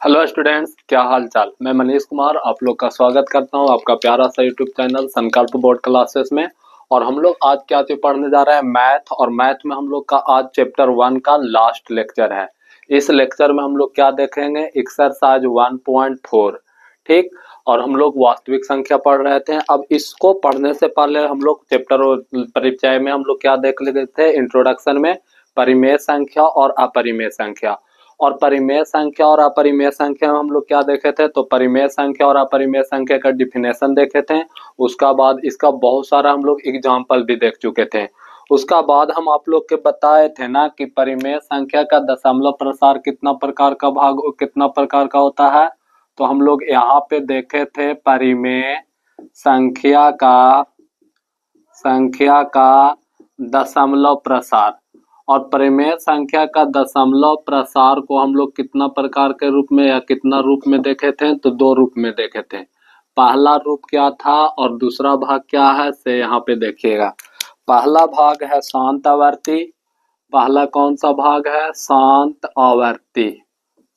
Hello students, क्या हाल चाल। मैं मनीष कुमार आप लोग का स्वागत करता हूं आपका प्यारा सा यूट्यूब चैनल संकल्प बोर्ड क्लासेस में। और हम लोग आज क्या चीज पढ़ने जा रहे हैं, मैथ। और मैथ में हम लोग का आज चैप्टर 1 का लास्ट लेक्चर है। इस लेक्चर में हम लोग क्या देखेंगे, एक्सरसाइज 1.4। ठीक। और हम लोग वास्तविक संख्या पढ़ रहे थे। अब इसको पढ़ने से पहले हम लोग चैप्टर परिचय में हम लोग क्या देख लेते थे, इंट्रोडक्शन में परिमेय संख्या और अपरिमेय संख्या। और परिमेय संख्या और अपरिमेय संख्या में हम लोग क्या देखे थे, तो परिमेय संख्या और अपरिमेय संख्या का डिफिनेशन देखे थे। उसका बाद इसका बहुत सारा हम लोग एग्जाम्पल भी देख चुके थे। उसका बाद हम आप लोग के बताए थे ना कि परिमेय संख्या का दशमलव प्रसार कितना प्रकार का कितना प्रकार का होता है। तो हम लोग यहाँ पे देखे थे परिमेय संख्या का दशमलव प्रसार। और परिमेय संख्या का दशमलव प्रसार को हम लोग कितना प्रकार के रूप में या कितना रूप में देखे थे, तो दो रूप में देखे थे। पहला रूप क्या था और दूसरा भाग क्या है से यहाँ पे देखिएगा। पहला भाग है शांत आवर्ती। पहला कौन सा भाग है, शांत आवर्ती।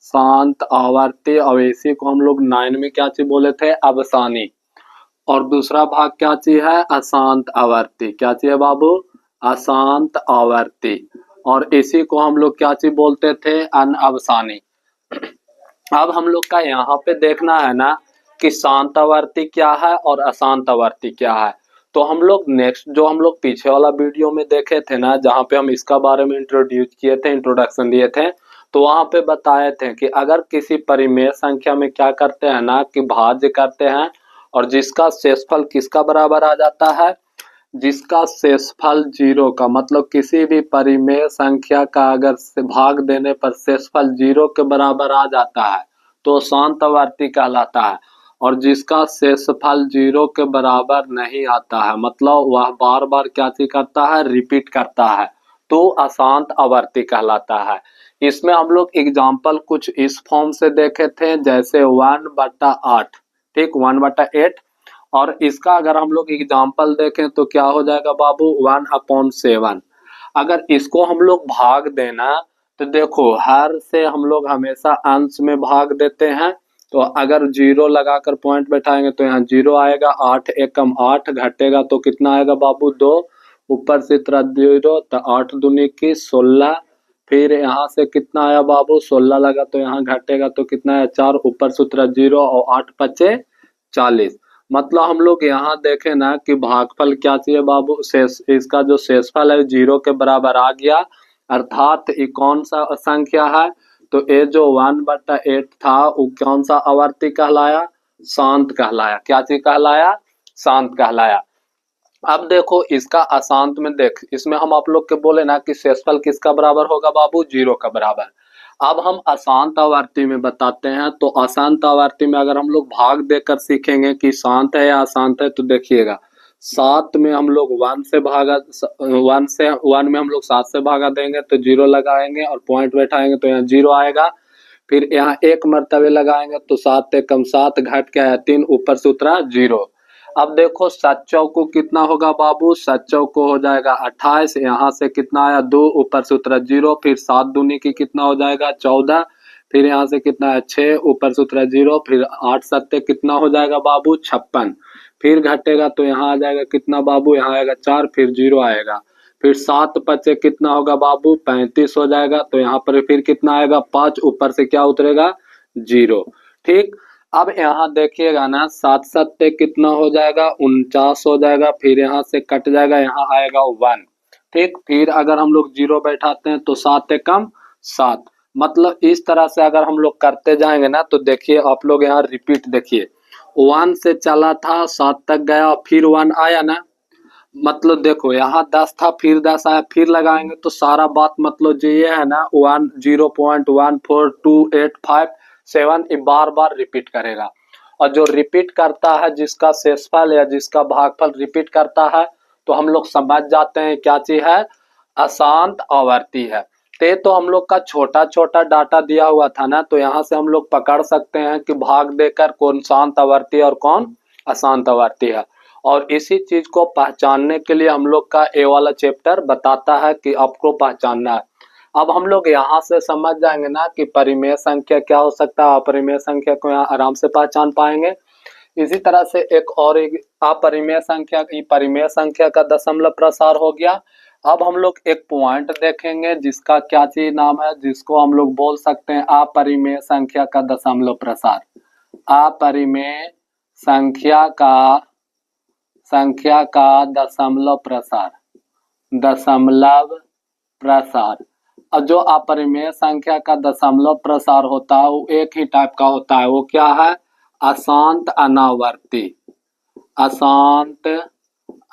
शांत आवर्ती और इसी को हम लोग 9 में क्या चीज बोले थे, अवसानी। और दूसरा भाग क्या चीज है, अशांत आवर्ती। क्या चीज है बाबू, अशांत आवर्ती। और इसी को हम लोग क्या चीज बोलते थे, अनअवसानी। अब हम लोग का यहाँ पे देखना है ना कि शांत आवर्ती क्या है और अशांत आवर्ती क्या है। तो हम लोग नेक्स्ट जो हम लोग पीछे वाला वीडियो में देखे थे ना, जहाँ पे हम इसका बारे में इंट्रोड्यूस किए थे, इंट्रोडक्शन दिए थे, तो वहां पे बताए थे कि अगर किसी परिमेय संख्या में क्या करते हैं ना कि भाज्य करते हैं और जिसका शेषफल किसका बराबर आ जाता है, जिसका शेषफल 0 का मतलब किसी भी परिमेय संख्या का अगर से भाग देने पर शेषफल 0 के बराबर आ जाता है तो शांत आवर्ती कहलाता है। और जिसका शेषफल 0 के बराबर नहीं आता है मतलब वह बार बार क्या चीज करता है, रिपीट करता है, तो अशांत आवर्ती कहलाता है। इसमें हम लोग एग्जाम्पल कुछ इस फॉर्म से देखे थे, जैसे 1/8। ठीक, 1/8। और इसका अगर हम लोग एग्जाम्पल देखें तो क्या हो जाएगा बाबू, 1/7। अगर इसको हम लोग भाग देना तो देखो हर से हम लोग हमेशा अंश में भाग देते हैं। तो अगर 0 लगाकर पॉइंट बैठाएंगे तो यहाँ 0 आएगा। 8 एकम 8 घटेगा तो कितना आएगा बाबू, 2। ऊपर से तरह 0 तो 8 दूनी की 16। फिर यहाँ से कितना आया बाबू, 16 लगा तो यहाँ घटेगा तो कितना है, 4। ऊपर सूत्र 0 और 8 पचे 40। मतलब हम लोग यहाँ देखें ना कि भागफल क्या चाहिए बाबू, शेष, इसका जो शेषफल है 0 के बराबर आ गया। अर्थात ये कौन सा संख्या है, तो ये जो 1/8 था वो कौन सा आवर्ती कहलाया, शांत कहलाया। क्या चीज कहलाया, शांत कहलाया। अब देखो इसका अशांत में देख, इसमें हम आप लोग के बोले ना कि शेषफल किसका बराबर होगा बाबू, 0 का बराबर। अब हम अशांत आवर्ती में बताते हैं। तो अशांत आवर्ती में अगर हम लोग भाग देकर सीखेंगे कि शांत है या अशांत है, तो देखिएगा 7 में हम लोग 1 से भागा, 1 में हम लोग 7 से भागा देंगे तो 0 लगाएंगे और पॉइंट बैठाएंगे तो यहाँ 0 आएगा। फिर यहाँ एक मर्तबे लगाएंगे तो 7 एकम 7 घट के आया 3, ऊपर सूत्रा 0। अब देखो 7 चौको कितना होगा बाबू, 7 चौको हो जाएगा 28। यहाँ से कितना आया 2, ऊपर सूत्र 0। फिर 7 दूनी की कितना हो जाएगा 14। फिर यहाँ से कितना है 6, ऊपर सूत्र 0। फिर 8 सत्ते कितना हो जाएगा बाबू, 56। फिर घटेगा तो यहाँ आ जाएगा कितना बाबू, यहाँ आएगा 4। फिर 0 आएगा। फिर 7 पचे कितना होगा बाबू, 35 हो जाएगा। तो यहाँ पर फिर कितना आएगा 5, ऊपर से क्या उतरेगा 0। ठीक। अब यहाँ देखिएगा ना 7 सत्ते कितना हो जाएगा, 49 हो जाएगा। फिर यहाँ से कट जाएगा, यहाँ आएगा 1। ठीक। फिर अगर हम लोग 0 बैठाते हैं तो 7 एकम 7। मतलब इस तरह से अगर हम लोग करते जाएंगे ना तो देखिए आप लोग यहाँ रिपीट देखिए, 1 से चला था 7 तक गया फिर 1 आया ना। मतलब देखो यहाँ 10 था फिर 10 आया, फिर लगाएंगे तो सारा बात मतलब जो ये है ना 1 0.14285 ये बार बार रिपीट करेगा। और जो रिपीट करता है, जिसका शेषफल या जिसका भागफल रिपीट करता है, तो हम लोग समझ जाते हैं क्या चीज है, अशांत आवर्ती है। तो हम लोग का छोटा छोटा डाटा दिया हुआ था ना, तो यहाँ से हम लोग पकड़ सकते हैं कि भाग देकर कौन शांत आवर्ती और कौन अशांत आवर्ती है। और इसी चीज को पहचानने के लिए हम लोग का ए वाला चैप्टर बताता है कि आपको पहचानना है। अब हम लोग यहाँ से समझ जाएंगे ना कि परिमेय संख्या क्या हो सकता है, अपरिमेय संख्या को यहाँ आराम से पहचान पाएंगे। इसी तरह से एक और एक अपरिमेय संख्या, परिमेय संख्या का दशमलव प्रसार हो गया। अब हम लोग एक पॉइंट देखेंगे जिसका क्या चीज नाम है, जिसको हम लोग बोल सकते हैं अपरिमेय संख्या का दशमलव प्रसार। अपरिमेय संख्या का दशमलव प्रसार, दशमलव प्रसार। और जो अपरिमेय संख्या का दशमलव प्रसार होता है वो एक ही टाइप का होता है, वो क्या है, अशांत अनावर्ती, अशांत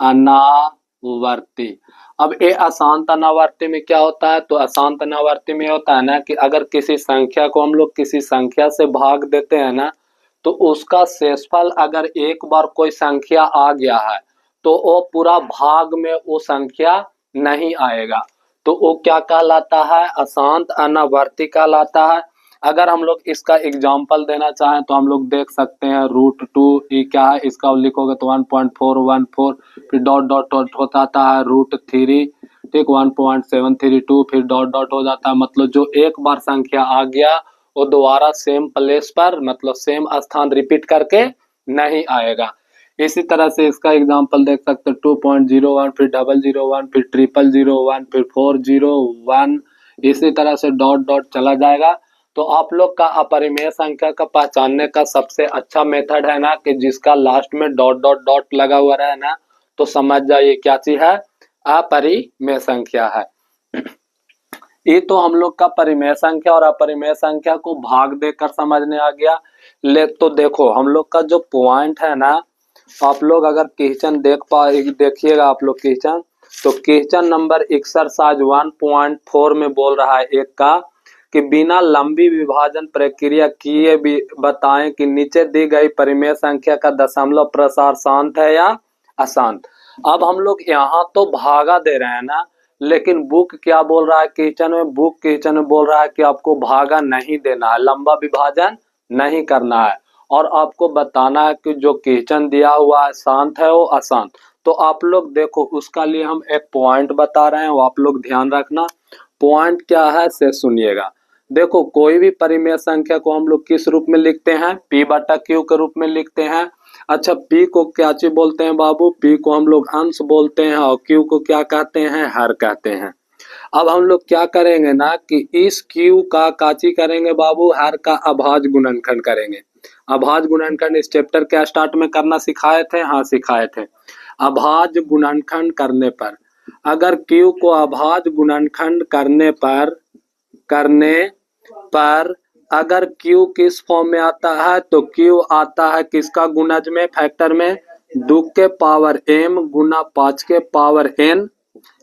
अनावर्ती। अब ये अशांत अनावर्ती में क्या होता है, तो अशांत अनावर्ती में होता है ना कि अगर किसी संख्या को हम लोग किसी संख्या से भाग देते हैं ना, तो उसका शेषफल अगर एक बार कोई संख्या आ गया है तो वो पूरा भाग में वो संख्या नहीं आएगा, तो वो क्या कहलाता है, अशांत अनावर्ती कहलाता है। अगर हम लोग इसका एग्जाम्पल देना चाहें तो हम लोग देख सकते हैं √2, ये क्या है, इसका लिखोगे तो 1.414, फिर डॉट डॉट डॉट होता है √3, ठीक 1.732, फिर डॉट डॉट हो जाता है। मतलब जो एक बार संख्या आ गया वो दोबारा सेम प्लेस पर, मतलब सेम स्थान रिपीट करके नहीं आएगा। इसी तरह से इसका एग्जांपल देख सकते हैं 2.01, फिर 001, फिर 0001, फिर 401, इसी तरह से डॉट डॉट चला जाएगा। तो आप लोग का अपरिमेय संख्या का पहचानने का सबसे अच्छा मेथड है ना कि जिसका लास्ट में डॉट डॉट डॉट लगा हुआ रहे ना, तो समझ जाइए क्या चीज है, अपरिमेय संख्या है। ये तो हम लोग का परिमेय संख्या और अपरिमेय संख्या को भाग देकर समझने आ गया। ले तो देखो हम लोग का जो पॉइंट है ना, आप लोग अगर क्वेश्चन देखिएगा आप लोग क्वेश्चन, तो क्वेश्चन नंबर एक्सरसाइज 1.4 में बोल रहा है एक का कि बिना लंबी विभाजन प्रक्रिया किए भी बताएं कि नीचे दी गई परिमेय संख्या का दशमलव प्रसार शांत है या अशांत। अब हम लोग यहाँ तो भागा दे रहे हैं ना, लेकिन बुक क्या बोल रहा है क्वेश्चन में, बुक क्वेश्चन में बोल रहा है कि आपको भागा नहीं देना है, लंबा विभाजन नहीं करना है, और आपको बताना है कि जो क्वेश्चन दिया हुआ है शांत है वो अशांत। तो आप लोग देखो उसका लिए हम एक पॉइंट बता रहे हैं, वो आप लोग ध्यान रखना। पॉइंट क्या है से सुनिएगा। देखो कोई भी परिमेय संख्या को हम लोग किस रूप में लिखते हैं, P/Q के रूप में लिखते हैं। अच्छा P को क्या चीज बोलते हैं बाबू, P को हम लोग अंश बोलते हैं और Q को क्या कहते हैं, हर कहते हैं। अब हम लोग क्या करेंगे ना कि इस Q का काची करेंगे बाबू, हर का अभाज्य गुणनखंड करेंगे। अभाज्य गुणनखंड इस चैप्टर के स्टार्ट में करना सिखाए थे, हाँ सिखाए थे। अभाज्य गुणनखंड करने पर, अगर Q को अभाज्य गुणनखंड करने पर अगर Q किस फॉर्म में आता है, तो Q आता है किसका गुणज में, फैक्टर में, 2 के पावर m गुना 5 के पावर n,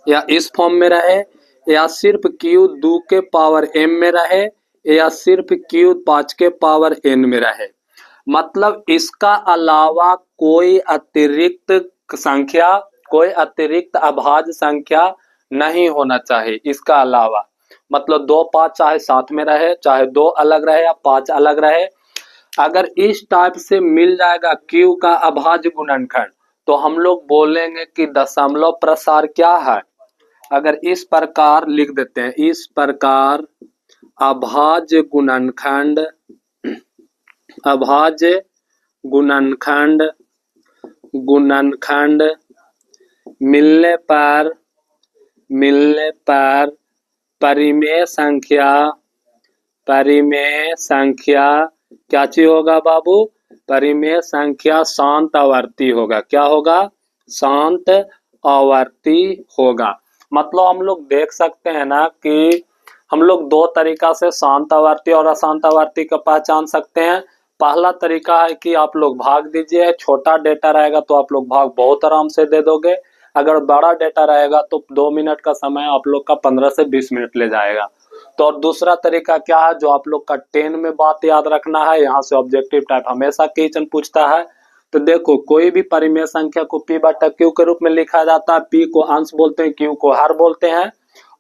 या इस फॉर्म में रहे, या सिर्फ Q 2 के पावर m में रहे, या सिर्फ Q 5 के पावर n में रहे। मतलब इसका अलावा कोई अतिरिक्त संख्या, कोई अतिरिक्त अभाज्य संख्या नहीं होना चाहिए इसका अलावा। मतलब 2 5 चाहे साथ में रहे, चाहे 2 अलग रहे या 5 अलग रहे, अगर इस टाइप से मिल जाएगा Q का अभाज्य गुणनखंड, तो हम लोग बोलेंगे कि दशमलव प्रसार क्या है। अगर इस प्रकार लिख देते हैं, इस प्रकार अभाज्य गुणनखंड, अभाज्य गुणनखंड मिलने पर परिमेय संख्या क्या चीज होगा बाबू, परिमेय संख्या शांत आवर्ती होगा। क्या होगा, शांत आवर्ती होगा। मतलब हम लोग देख सकते हैं ना कि हम लोग दो तरीका से शांत आवर्ती और अशांत आवर्ती का पहचान सकते हैं। पहला तरीका है कि आप लोग भाग दीजिए, छोटा डेटा रहेगा तो आप लोग भाग बहुत आराम से दे दोगे, अगर बड़ा डेटा रहेगा तो 2 मिनट का समय आप लोग का 15 से 20 मिनट ले जाएगा। तो और दूसरा तरीका क्या है, जो आप लोग का 10 में बात याद रखना है, यहाँ से ऑब्जेक्टिव टाइप हमेशा क्वेश्चन पूछता है। तो देखो कोई भी परिमेय संख्या को P/Q के रूप में लिखा जाता है, P को अंश बोलते हैं, Q को हर बोलते हैं।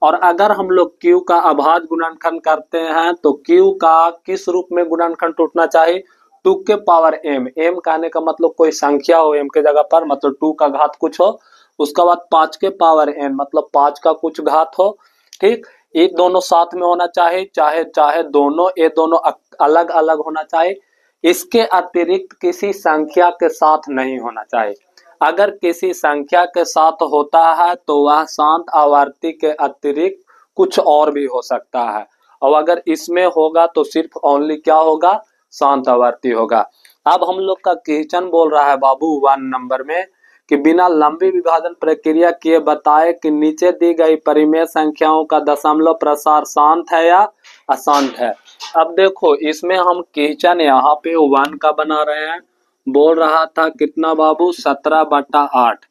और अगर हम लोग Q का अभाज्य गुणनखंड करते हैं तो Q का किस रूप में गुणनखंड टूटना चाहिए, 2 के पावर m, m कहने का मतलब कोई संख्या हो m के जगह पर, मतलब 2 का घात कुछ हो, उसका बाद 5 के पावर n मतलब 5 का कुछ घात हो, ठीक। ये दोनों साथ में होना चाहिए, चाहे दोनों ये दोनों अलग अलग होना चाहिए। इसके अतिरिक्त किसी संख्या के साथ नहीं होना चाहिए। अगर किसी संख्या के साथ होता है तो वह शांत आवर्ती के अतिरिक्त कुछ और भी हो सकता है, और अगर इसमें होगा तो सिर्फ ओनली क्या होगा, शांत आवर्ती होगा। अब हम लोग का क्वेश्चन बोल रहा है बाबू 1 नंबर में कि बिना लंबी विभाजन प्रक्रिया किए बताए कि नीचे दी गई परिमेय संख्याओं का दशमलव प्रसार शांत है या अशांत है। अब देखो इसमें हम क्वेश्चन यहाँ पे 1 का बना रहे हैं, बोल रहा था कितना बाबू, 17/8।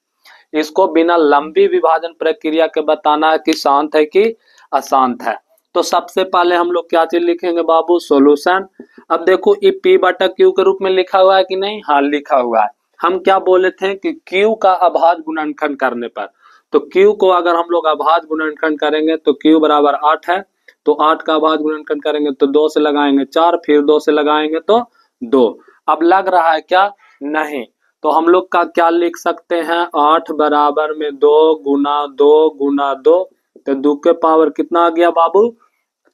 इसको बिना लंबी विभाजन प्रक्रिया के बताना है कि शांत है कि अशांत है। तो सबसे पहले हम लोग क्या चीज लिखेंगे बाबू, सॉल्यूशन। अब देखो ये P/Q के रूप में लिखा हुआ है कि नहीं, हाँ लिखा हुआ है। हम क्या बोले थे कि Q का अभाज्य गुणनखंड करने पर, तो Q को अगर हम लोग अभाज्य गुणनखंड करेंगे तो Q बराबर 8 है, तो 8 का अभाज्य गुणनखंड करेंगे तो 2 से लगाएंगे 4, फिर 2 से लगाएंगे तो 2। अब लग रहा है क्या, नहीं, तो हम लोग का क्या लिख सकते हैं, 8 बराबर में 2 गुना 2 गुना 2, तो 2 के पावर कितना आ गया बाबू,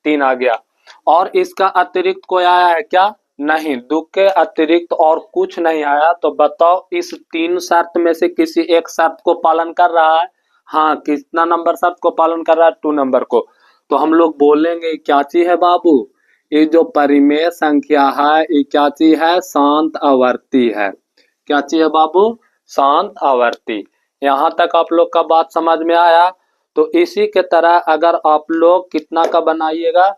3 आ गया। और इसका अतिरिक्त कोई आया है क्या, नहीं, 2 के अतिरिक्त और कुछ नहीं आया। तो बताओ इस 3 शर्त में से किसी एक शर्त को पालन कर रहा है, हाँ कितना नंबर शर्त को पालन कर रहा है, 2 नंबर को। तो हम लोग बोलेंगे क्या चीज है बाबू, ये जो परिमेय संख्या है ये क्या चीज है, शांत आवर्ती है। क्या चीज है बाबू, शांत आवर्ती। यहाँ तक आप लोग का बात समझ में आया। तो इसी के तरह अगर आप लोग कितना का बनाइएगा,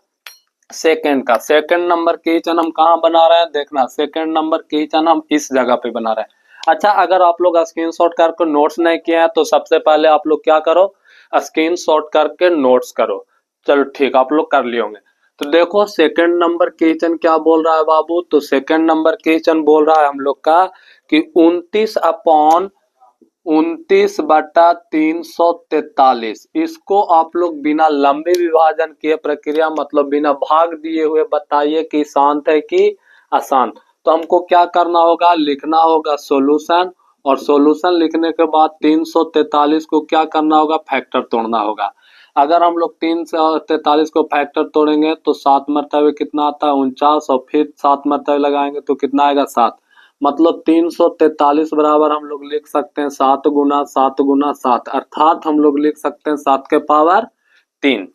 सेकंड का, सेकंड नंबर क्वेश्चन हम कहाँ बना रहे हैं, देखना सेकंड नंबर क्वेश्चन हम इस जगह पे बना रहे हैं। अच्छा अगर आप लोग स्क्रीनशॉट करके नोट्स नहीं किए हैं तो सबसे पहले आप लोग क्या करो, स्क्रीनशॉट करके नोट्स करो। चलो ठीक, आप लोग कर लिए होंगे। तो देखो सेकंड नंबर क्वेश्चन क्या बोल रहा है बाबू, तो सेकंड नंबर क्वेश्चन बोल रहा है हम लोग का कि 29/343, इसको आप लोग बिना लंबे विभाजन किए प्रक्रिया मतलब बिना भाग दिए हुए बताइए कि शांत है कि अशांत। तो हमको क्या करना होगा, लिखना होगा सॉल्यूशन, और सॉल्यूशन लिखने के बाद 343 को क्या करना होगा, फैक्टर तोड़ना होगा। अगर हम लोग 343 को फैक्टर तोड़ेंगे तो 7 मरतबे कितना आता है, 49, और फिर 7 मरतबे लगाएंगे तो कितना आएगा, 7। मतलब 343 बराबर हम लोग लिख सकते हैं 7 गुना 7 गुना 7, अर्थात हम लोग लिख सकते हैं 7 के पावर 3।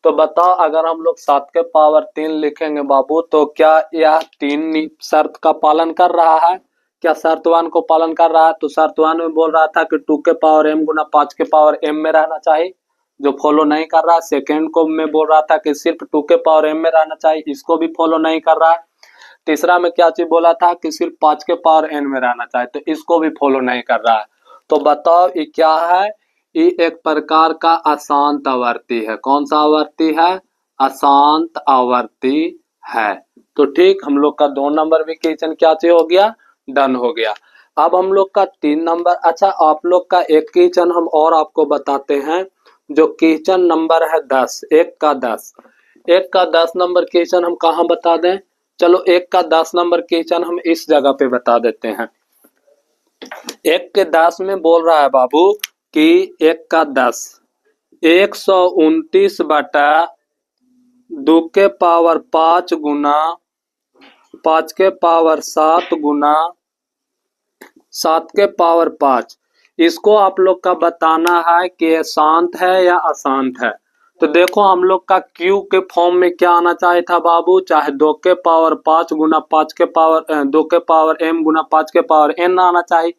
तो बताओ अगर हम लोग 7 के पावर 3 लिखेंगे बाबू तो क्या यह 3 शर्त का पालन कर रहा है, क्या शर्त 1 को पालन कर रहा है। तो शर्त 1 में बोल रहा था कि 2 के पावर m गुना 5 के पावर m में रहना चाहिए, जो फॉलो नहीं कर रहा है। सेकेंड को मैं बोल रहा था कि सिर्फ 2 के पावर m में रहना चाहिए, इसको भी फॉलो नहीं कर रहा है। तीसरा में क्या चीज बोला था कि सिर्फ 5 के पावर n में रहना चाहिए, तो इसको भी फॉलो नहीं कर रहा है। तो बताओ ये क्या है, ये एक प्रकार का अशांत आवर्ती है। कौन सा आवर्ती है, अशांत आवर्ती है। तो ठीक, हम लोग का 2 नंबर भी क्वेश्चन क्या चीज हो गया, डन हो गया। अब हम लोग का 3 नंबर, अच्छा आप लोग का एक क्वेश्चन हम और आपको बताते हैं, जो क्वेश्चन नंबर है 10, 1 का 10 नंबर क्वेश्चन हम कहाँ बता दें, चलो 1 का 10 नंबर क्वेश्चन हम इस जगह पे बता देते हैं। 1 के 10 में बोल रहा है बाबू कि 1 का 10 129/2 के पावर 5 गुना 5 के पावर 7 गुना 7 के पावर 5, इसको आप लोग का बताना है कि ये शांत है या अशांत है। तो देखो हम लोग का Q के फॉर्म में क्या आना चाहिए था बाबू, चाहे 2 के पावर 5 गुना 5 के पावर 2 के पावर m गुना 5 के पावर n आना चाहिए।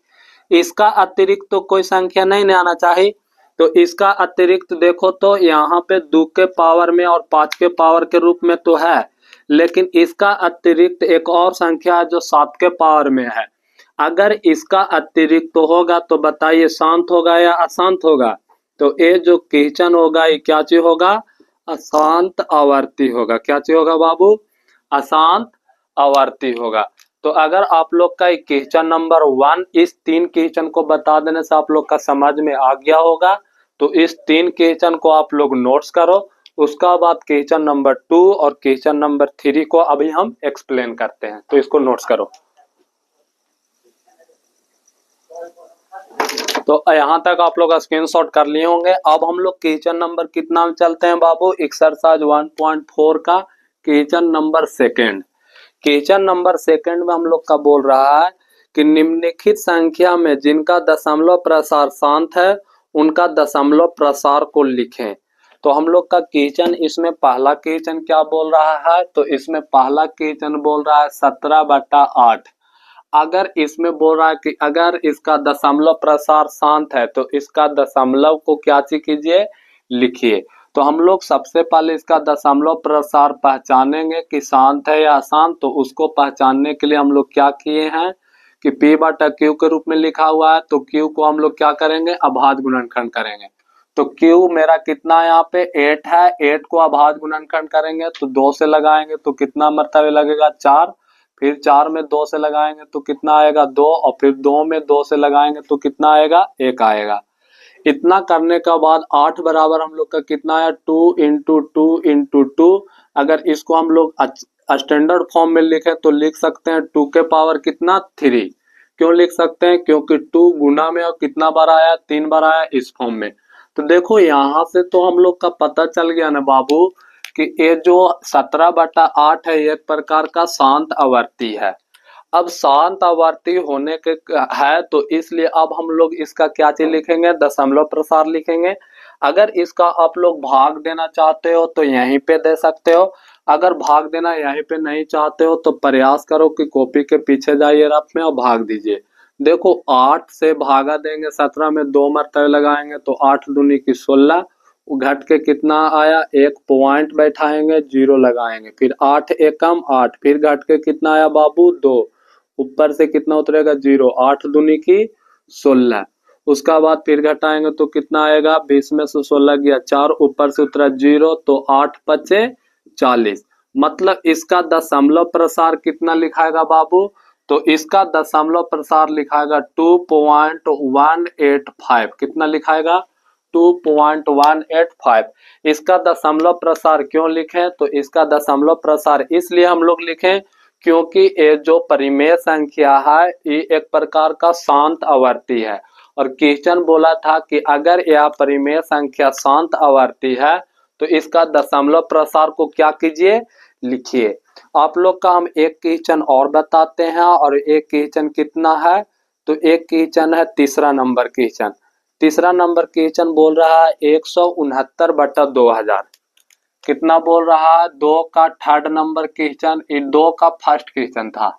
इसका अतिरिक्त तो कोई संख्या नहीं आना चाहिए। तो इसका अतिरिक्त देखो तो यहाँ पे 2 के पावर में और 5 के पावर के रूप में तो है, लेकिन इसका अतिरिक्त एक और संख्या है जो 7 के पावर में है। अगर इसका अतिरिक्त तो होगा तो बताइए शांत होगा या अशांत होगा। तो ये जो क्वेश्चन होगा ये क्या चीज होगा, अशांत आवर्ती होगा। क्या चीज होगा बाबू, अशांत आवर्ती होगा। तो अगर आप लोग का क्वेश्चन नंबर 1 इस 3 क्वेश्चन को बता देने से आप लोग का समझ में आ गया होगा, तो इस 3 क्वेश्चन को आप लोग नोट्स करो। उसका बाद क्वेश्चन नंबर 2 और क्वेश्चन नंबर 3 को अभी हम एक्सप्लेन करते हैं, तो इसको नोट्स करो। तो यहाँ तक आप लोग स्क्रीनशॉट कर लिए होंगे। अब हम लोग क्वेश्चन नंबर कितना में चलते हैं बाबू, एक्सरसाइज 1.4 का question number second. Question number second में हम लोग का बोल रहा है कि निम्नलिखित संख्या में जिनका दशमलव प्रसार शांत है उनका दशमलव प्रसार को लिखें। तो हम लोग का क्वेश्चन इसमें पहला क्वेश्चन क्या बोल रहा है, तो इसमें पहला क्वेश्चन बोल रहा है 17/8। अगर इसमें बोल रहा है कि अगर इसका दशमलव प्रसार शांत है तो इसका दशमलव को क्या चीज कीजिए, लिखिए। तो हम लोग सबसे पहले इसका दशमलव प्रसार पहचानेंगे कि शांत है या अशांत। तो उसको पहचानने के लिए हम लोग क्या किए हैं कि P/Q के रूप में लिखा हुआ है, तो Q को हम लोग क्या करेंगे, अभाज्य गुणनखंड करेंगे। तो Q मेरा कितना है, यहाँ पे 8 है, 8 को अभाज्य गुणनखंड करेंगे तो 2 से लगाएंगे तो कितना मरतबे लगेगा, 4। फिर 4 में 2 से लगाएंगे तो कितना आएगा, 2। और फिर 2 में 2 से लगाएंगे तो कितना आएगा, 1 आएगा। इतना करने के बाद 8 बराबर हम लोग का कितना आया, 2 इंटू 2 इंटू 2। अगर इसको हम लोग स्टैंडर्ड फॉर्म में लिखे तो लिख सकते हैं 2 के पावर कितना, 3। क्यों लिख सकते हैं, क्योंकि 2 गुना में और कितना बार आया, 3 बार आया इस फॉर्म में। तो देखो यहाँ से तो हम लोग का पता चल गया ना बाबू कि ये जो 17/8 है ये एक प्रकार का शांत आवर्ती है। अब शांत आवर्ती होने के है तो इसलिए अब हम लोग इसका क्या चीज लिखेंगे, दशमलव प्रसार लिखेंगे। अगर इसका आप लोग भाग देना चाहते हो तो यहीं पे दे सकते हो। अगर भाग देना यहीं पे नहीं चाहते हो तो प्रयास करो कि कॉपी के पीछे जाइए रफ में और भाग दीजिए। देखो 8 से भागा देंगे, 17 में 2 मरतबे लगाएंगे तो 8 दूनी की 16। घट के कितना आया, 1 पॉइंट बैठाएंगे, 0 लगाएंगे, फिर 8 एकम 8, फिर घट के कितना आया बाबू, 2। ऊपर से कितना उतरेगा, 0। 8 दूनी की 16। उसका बाद फिर घटाएंगे तो कितना आएगा, 20 में से 16 गया 4, ऊपर से उतरा 0, तो 8 पचे 40। मतलब इसका दशमलव प्रसार कितना लिखाएगा बाबू, तो इसका दशमलव प्रसार लिखाएगा 2.185। कितना लिखाएगा, 2.185। इसका दशमलव प्रसार क्यों लिखें, तो इसका दशमलव प्रसार इसलिए हम लोग लिखें क्योंकि ये जो परिमेय संख्या है ये एक प्रकार का शांत आवर्ती है। और क्वेश्चन बोला था कि अगर यह परिमेय संख्या शांत आवर्ती है तो इसका दशमलव प्रसार को क्या कीजिए, लिखिए। आप लोग का हम एक क्वेश्चन और बताते हैं, और एक क्वेश्चन कितना है, तो एक क्वेश्चन है तीसरा नंबर क्वेश्चन। तीसरा नंबर क्वेश्चन बोल रहा है 169/2000। कितना बोल रहा है, 2 का थर्ड नंबर क्वेश्चन, 2 का फर्स्ट क्वेश्चन था,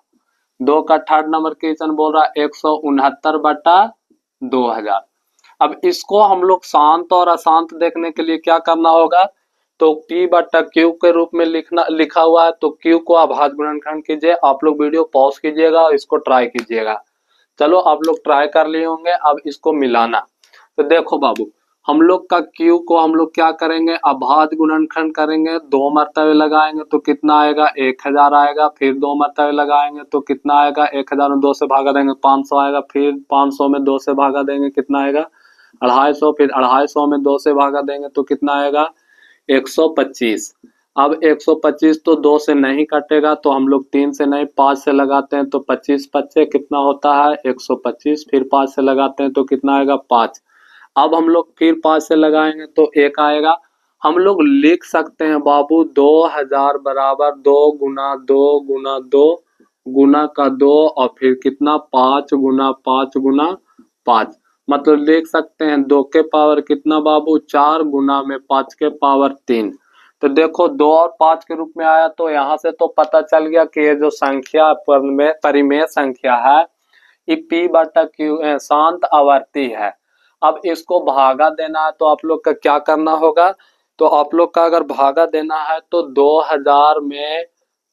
2 का थर्ड नंबर क्वेश्चन बोल रहा है 169/2000। अब इसको हम लोग शांत और अशांत देखने के लिए क्या करना होगा, तो P/Q के रूप में लिखा हुआ है, तो Q को अभाज्य गुणनखंड कीजिए। आप लोग वीडियो पॉज कीजिएगा और इसको ट्राई कीजिएगा। चलो आप लोग ट्राई कर लिए होंगे, अब इसको मिलाना। तो देखो बाबू, हम लोग का Q को हम लोग क्या करेंगे, अभाज्य गुणनखंड करेंगे, 2 मरतबे लगाएंगे तो कितना आएगा, 1000 आएगा। फिर 2 मरतबे लगाएंगे तो कितना आएगा, 1000 में 2 से भागा देंगे 500 आएगा। फिर 500 में 2 से भागा देंगे कितना आएगा, 250। फिर 250 में 2 से भागा देंगे तो कितना आएगा, 125। अब 125 तो 2 से नहीं कटेगा, तो हम लोग 3 से नहीं 5 से लगाते हैं, तो 25 पच्चे कितना होता है, 125। फिर 5 से लगाते हैं तो कितना आएगा, 5। अब हम लोग फिर 5 से लगाएंगे तो 1 आएगा। हम लोग लिख सकते हैं बाबू 2000 बराबर 2 गुना 2 गुना 2 गुना का 2, और फिर कितना, 5 गुना 5 गुना 5। मतलब लिख सकते हैं 2 के पावर कितना बाबू, 4 गुना में 5 के पावर 3। तो देखो 2 और 5 के रूप में आया, तो यहाँ से तो पता चल गया कि ये जो संख्या परिमेय संख्या है ये P/Q शांत आवर्ती है। अब इसको भागा देना है तो आप लोग का क्या करना होगा, तो आप लोग का अगर भागा देना है तो 2000 में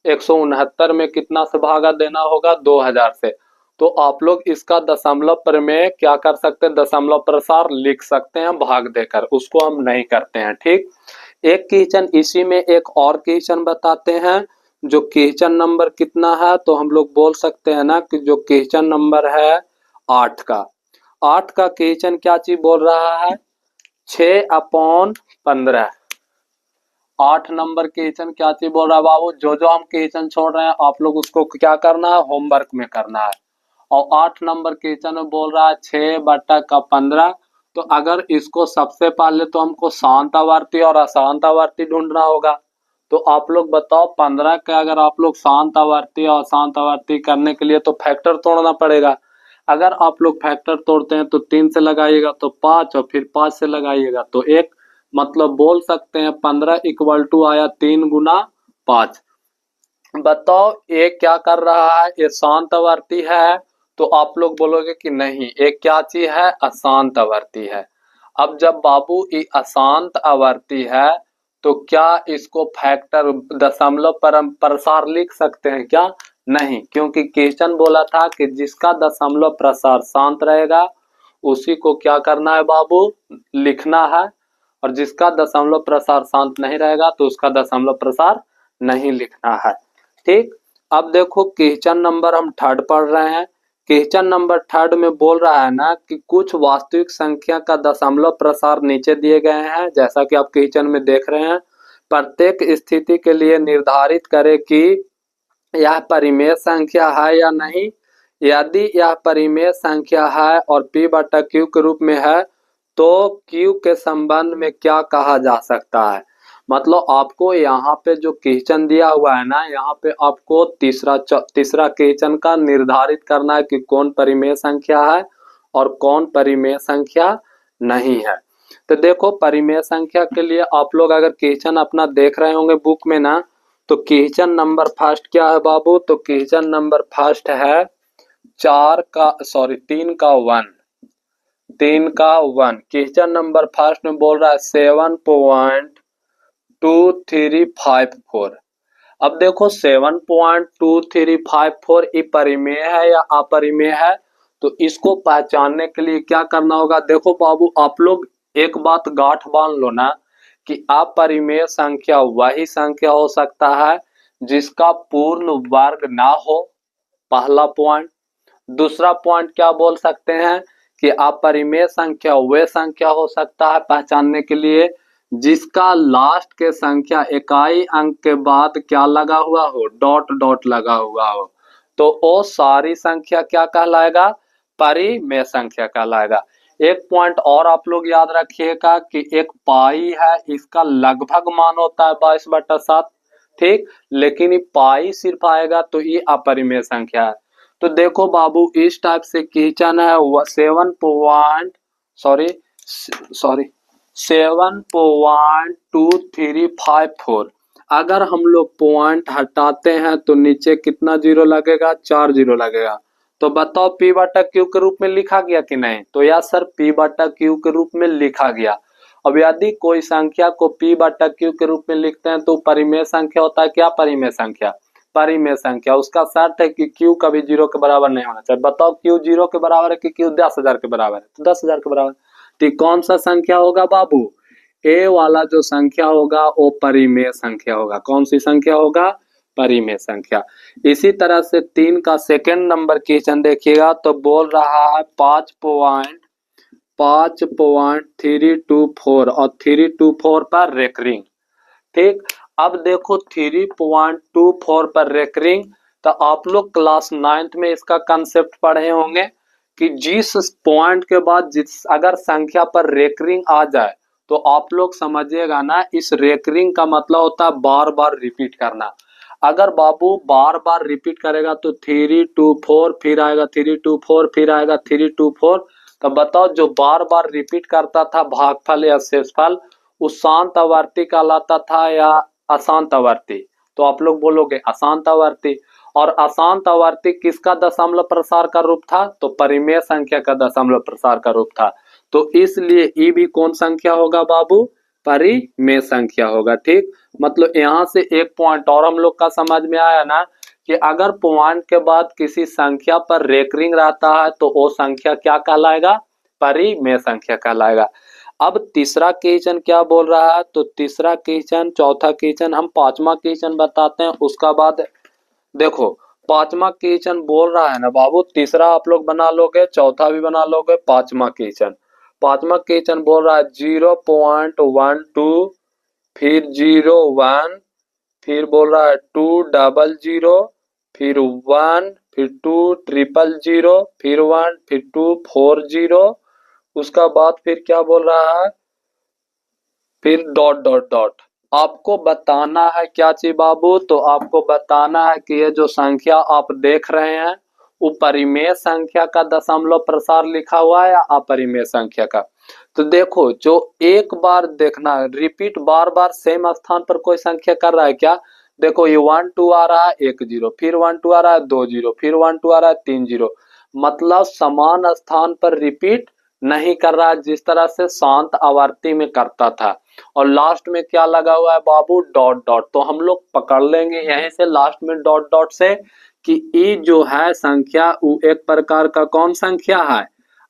169 में कितना से भागा देना होगा, 2000 से। तो आप लोग इसका दशमलव प्रमेय क्या कर सकते हैं, दशमलव प्रसार लिख सकते हैं भाग देकर। उसको हम नहीं करते हैं, ठीक। एक क्वेश्चन इसी में एक और क्वेश्चन बताते हैं, जो क्वेश्चन नंबर कितना है, तो हम लोग बोल सकते हैं ना कि जो क्वेश्चन नंबर है 8 का। 8 का क्वेश्चन क्या चीज बोल रहा है, 6/15। 8 नंबर क्वेश्चन क्या चीज बोल रहा है बाबू, जो जो हम क्वेश्चन छोड़ रहे हैं आप लोग उसको क्या करना है, होमवर्क में करना है। और 8 नंबर क्वेश्चन में बोल रहा है 6/15। तो अगर इसको सबसे पहले तो हमको शांत आवर्ती और अशांत आवर्ती ढूंढना होगा। तो आप लोग बताओ 15 के अगर आप लोग शांत आवर्ती और अशांत आवर्ती करने के लिए तो फैक्टर तोड़ना पड़ेगा। अगर आप लोग फैक्टर तोड़ते हैं तो 3 से लगाइएगा तो 5 और फिर 5 से लगाइएगा तो 1, मतलब बोल सकते हैं 15 इक्वल टू आया 3 गुना 5। बताओ ये क्या कर रहा है, ये शांत आवर्ती है। तो आप लोग बोलोगे कि नहीं ये क्या चीज है, अशांत आवर्ती है। अब जब बाबू ये अशांत आवर्ती है तो क्या इसको फैक्टर दशमलव प्रसार लिख सकते हैं क्या? नहीं, क्योंकि क्वेश्चन बोला था कि जिसका दशमलव प्रसार शांत रहेगा उसी को क्या करना है बाबू, लिखना है। और जिसका दशमलव प्रसार शांत नहीं रहेगा तो उसका दशमलव प्रसार नहीं लिखना है। ठीक, अब देखो क्वेश्चन नंबर हम 3 पढ़ रहे हैं। क्वेश्चन नंबर 3 में बोल रहा है ना कि कुछ वास्तविक संख्या का दशमलव प्रसार नीचे दिए गए हैं, जैसा कि आप क्वेश्चन में देख रहे हैं। प्रत्येक स्थिति के लिए निर्धारित करें कि यह परिमेय संख्या है या नहीं। यदि यह परिमेय संख्या है और p/q के रूप में है तो q के संबंध में क्या कहा जा सकता है। मतलब आपको यहाँ पे जो क्वेश्चन दिया हुआ है ना, यहाँ पे आपको तीसरा क्वेश्चन का निर्धारित करना है कि कौन परिमेय संख्या है और कौन परिमेय संख्या नहीं है। तो देखो परिमेय संख्या के लिए आप लोग अगर क्वेश्चन अपना देख रहे होंगे बुक में ना, तो क्वेश्चन नंबर फर्स्ट क्या है बाबू, तो क्वेश्चन नंबर फर्स्ट है 3 का 1। क्वेश्चन नंबर फर्स्ट में बोल रहा है 7.2354। अब देखो 7.2354 ये परिमेय है या अपरिमेय है, तो इसको पहचानने के लिए क्या करना होगा। देखो बाबू आप लोग एक बात गांठ बांध लो ना कि अपरिमेय संख्या वही संख्या हो सकता है जिसका पूर्ण वर्ग ना हो, पहला पॉइंट। दूसरा पॉइंट क्या बोल सकते हैं कि अपरिमेय संख्या वे संख्या हो सकता है पहचानने के लिए जिसका लास्ट के संख्या इकाई अंक के बाद क्या लगा हुआ हो, डॉट डॉट लगा हुआ हो, तो वो सारी संख्या क्या कहलाएगा, परिमेय संख्या कहलाएगा। एक पॉइंट और आप लोग याद रखिएगा कि एक पाई है, इसका लगभग मान होता है 22/7। ठीक, लेकिन ये पाई सिर्फ आएगा तो ये अपरिमेय संख्या है। तो देखो बाबू इस टाइप से क्वेश्चन है 7.2354। अगर हम लोग पॉइंट हटाते हैं तो नीचे कितना जीरो लगेगा, 4 जीरो लगेगा। तो बताओ p/q के रूप में लिखा गया कि नहीं, तो यार सर p/q के रूप में लिखा गया। अब यदि कोई संख्या को p/q के रूप में लिखते हैं तो परिमेय संख्या होता है क्या, परिमेय संख्या, परिमेय संख्या। उसका शर्त है कि q कभी 0 के बराबर नहीं होना चाहिए। बताओ q 0 के बराबर है कि q 10,000 के बराबर है, तो 10,000 के बराबर। तो कौन सा संख्या होगा बाबू, a वाला जो संख्या होगा वो परिमेय संख्या होगा। कौन सी संख्या होगा, परिमेय संख्या। इसी तरह से 3 का सेकंड नंबर क्वेश्चन देखिएगा तो बोल रहा है 5.324 और 324 पर रेकरिंग। ठीक, अब देखो 3.24 पर रेकरिंग, तो आप लोग क्लास 9th में इसका कंसेप्ट पढ़े होंगे कि जिस पॉइंट के बाद जिस अगर संख्या पर रेकरिंग आ जाए तो आप लोग समझिएगा ना, इस रेकरिंग का मतलब होता है बार बार रिपीट करना। अगर बाबू बार बार रिपीट करेगा तो 324 फिर आएगा 324 फिर आएगा 324, तो बताओ जो बार बार रिपीट करता था भागफल या शेषफल उस शांत आवर्ती कहलाता था या अशांत आवर्ती, तो आप लोग बोलोगे अशांत आवर्ती। और अशांत आवर्ती किसका दशमलव प्रसार का रूप था, तो परिमेय संख्या का दशमलव प्रसार का रूप था। तो इसलिए ई भी कौन संख्या होगा बाबू, परिमेय संख्या होगा। ठीक, मतलब यहाँ से एक पॉइंट और हम लोग का समझ में आया ना कि अगर पॉइंट के बाद किसी संख्या पर रेकरिंग रहता है तो वो संख्या क्या कहलाएगा, परिमेय संख्या कहलाएगा। अब तीसरा क्वेश्चन क्या बोल रहा है, तो तीसरा क्वेश्चन, चौथा क्वेश्चन हम पांचवा क्वेश्चन बताते हैं उसका बाद। देखो पांचवा क्वेश्चन बोल रहा है ना बाबू, तीसरा आप लोग बना लोगे, चौथा भी बना लोगे, पांचवा क्वेश्चन बोल रहा है 0.12 फिर 01 फिर बोल रहा है 200 फिर 1 फिर 2 ट्रिपल 0, फिर 1, फिर 2 4 0, उसका बाद फिर क्या बोल रहा है, फिर डॉट डॉट डॉट। आपको बताना है क्या चीज बाबू, तो आपको बताना है कि ये जो संख्या आप देख रहे हैं वो परिमेय संख्या का दशमलव प्रसार लिखा हुआ है या अपरिमेय संख्या का। तो देखो जो एक बार देखना, रिपीट बार बार सेम स्थान पर कोई संख्या कर रहा है क्या, देखो ये 1 2 आ रहा है 1 0, फिर 1 2 आ रहा है 2 0, फिर 1 2 आ रहा है 3 0, मतलब समान स्थान पर रिपीट नहीं कर रहा है जिस तरह से शांत आवर्ती में करता था। और लास्ट में क्या लगा हुआ है बाबू, डॉट डॉट। तो हम लोग पकड़ लेंगे यहीं से लास्ट में डॉट डॉट से कि ई जो है संख्या वो एक प्रकार का कौन संख्या है,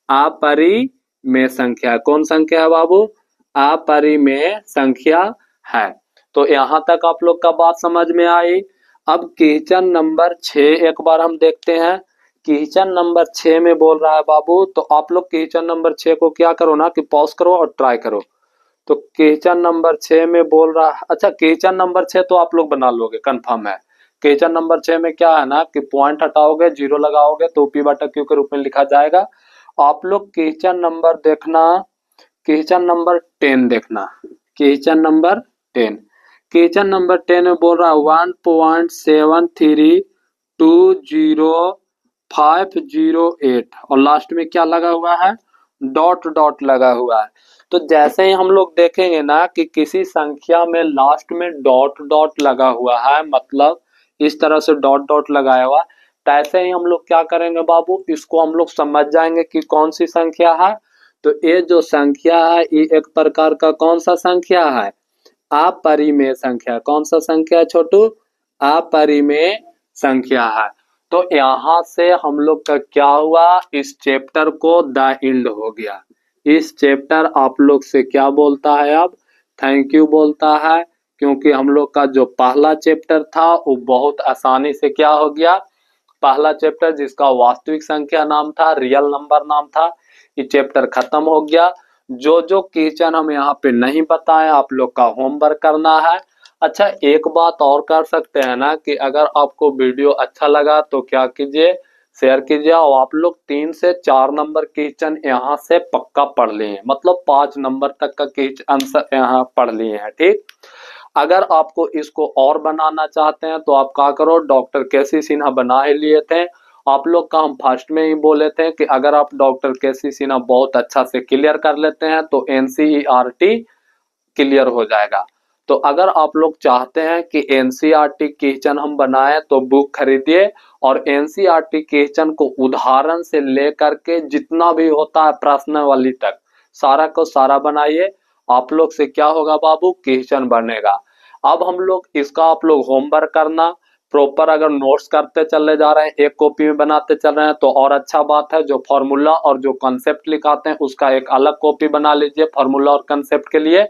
अपरिमेय संख्या। कौन संख्या है बाबू, अपरिमेय संख्या है। तो यहाँ तक आप लोग का बात समझ में आई। अब क्वेश्चन नंबर 6 एक बार हम देखते हैं। क्वेश्चन नंबर 6 में बोल रहा है बाबू, तो आप लोग क्वेश्चन नंबर 6 को क्या करो ना कि पॉज करो और ट्राई करो। तो क्वेश्चन नंबर 6 में बोल रहा है, अच्छा क्वेश्चन नंबर 6 तो आप लोग बना लोगे कंफर्म है। क्वेश्चन नंबर 6 में क्या है ना कि पॉइंट हटाओगे, जीरो लगाओगे तो पी बटा क्यू के रूप में लिखा जाएगा। आप लोग क्वेश्चन नंबर देखना, क्वेश्चन नंबर 10 देखना, क्वेश्चन नंबर 10। क्वेश्चन नंबर 10 में बोल रहा है 1.732058 और लास्ट में क्या लगा हुआ है, डॉट डॉट लगा हुआ है। तो जैसे ही हम लोग देखेंगे ना कि किसी संख्या में लास्ट में डॉट डॉट लगा हुआ है, मतलब इस तरह से डॉट डॉट लगाया हुआ, तैसे ही हम लोग क्या करेंगे बाबू, इसको हम लोग समझ जाएंगे कि कौन सी संख्या है। तो ये जो संख्या है ये एक प्रकार का कौन सा संख्या है, अपरिमेय संख्या। कौन सा संख्या है छोटू, अपरिमेय संख्या है। तो यहाँ से हम लोग का क्या हुआ, इस चैप्टर को द एंड हो गया। इस चैप्टर आप लोग से क्या बोलता है, अब थैंक यू बोलता है, क्योंकि हम लोग का जो पहला चैप्टर था वो बहुत आसानी से क्या हो गया, पहला चैप्टर जिसका वास्तविक संख्या नाम था, रियल नंबर नाम था, ये चैप्टर खत्म हो गया। जो जो क्वेश्चन हम यहाँ पे नहीं बताए आप लोग का होमवर्क करना है। अच्छा एक बात और कर सकते हैं ना कि अगर आपको वीडियो अच्छा लगा तो क्या कीजिए, शेयर कीजिए और आप लोग 3 से 4 नंबर क्वेश्चन यहाँ से पक्का पढ़ लिए, मतलब 5 नंबर तक का क्वेश्चन आंसर यहाँ पढ़ लिए हैं, ठीक। अगर आपको इसको और बनाना चाहते हैं तो आप क्या करो, डॉक्टर केसी सिन्हा बना ही लिए थे आप लोग का, हम फर्स्ट में ही बोले थे कि अगर आप डॉक्टर केसी सिन्हा बहुत अच्छा से क्लियर कर लेते हैं तो एनसीईआरटी क्लियर हो जाएगा। तो अगर आप लोग चाहते हैं कि एनसीईआरटी क्वेश्चन हम बनाएं तो बुक खरीदिए और एनसीईआरटी क्वेश्चन को उदाहरण से लेकर के जितना भी होता है प्रश्नावली तक सारा को सारा बनाइए। आप लोग से क्या होगा बाबू, क्वेश्चन बनेगा। अब हम लोग इसका आप लोग होमवर्क करना प्रॉपर, अगर नोट्स करते चले जा रहे हैं, एक कॉपी में बनाते चल रहे हैं तो और अच्छा बात है। जो फॉर्मूला और जो कंसेप्ट लिखाते हैं उसका एक अलग कॉपी बना लीजिए फॉर्मूला और कंसेप्ट के लिए।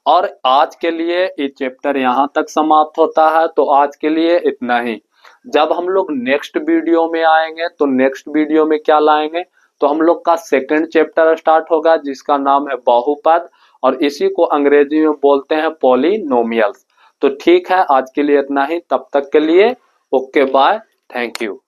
और आज के लिए ये चैप्टर यहाँ तक समाप्त होता है, तो आज के लिए इतना ही। जब हम लोग नेक्स्ट वीडियो में आएंगे तो नेक्स्ट वीडियो में क्या लाएंगे, तो हम लोग का सेकंड चैप्टर स्टार्ट होगा जिसका नाम है बहुपद, और इसी को अंग्रेजी में बोलते हैं पॉलिनोमियल्स। तो ठीक है आज के लिए इतना ही, तब तक के लिए ओके बाय, थैंक यू।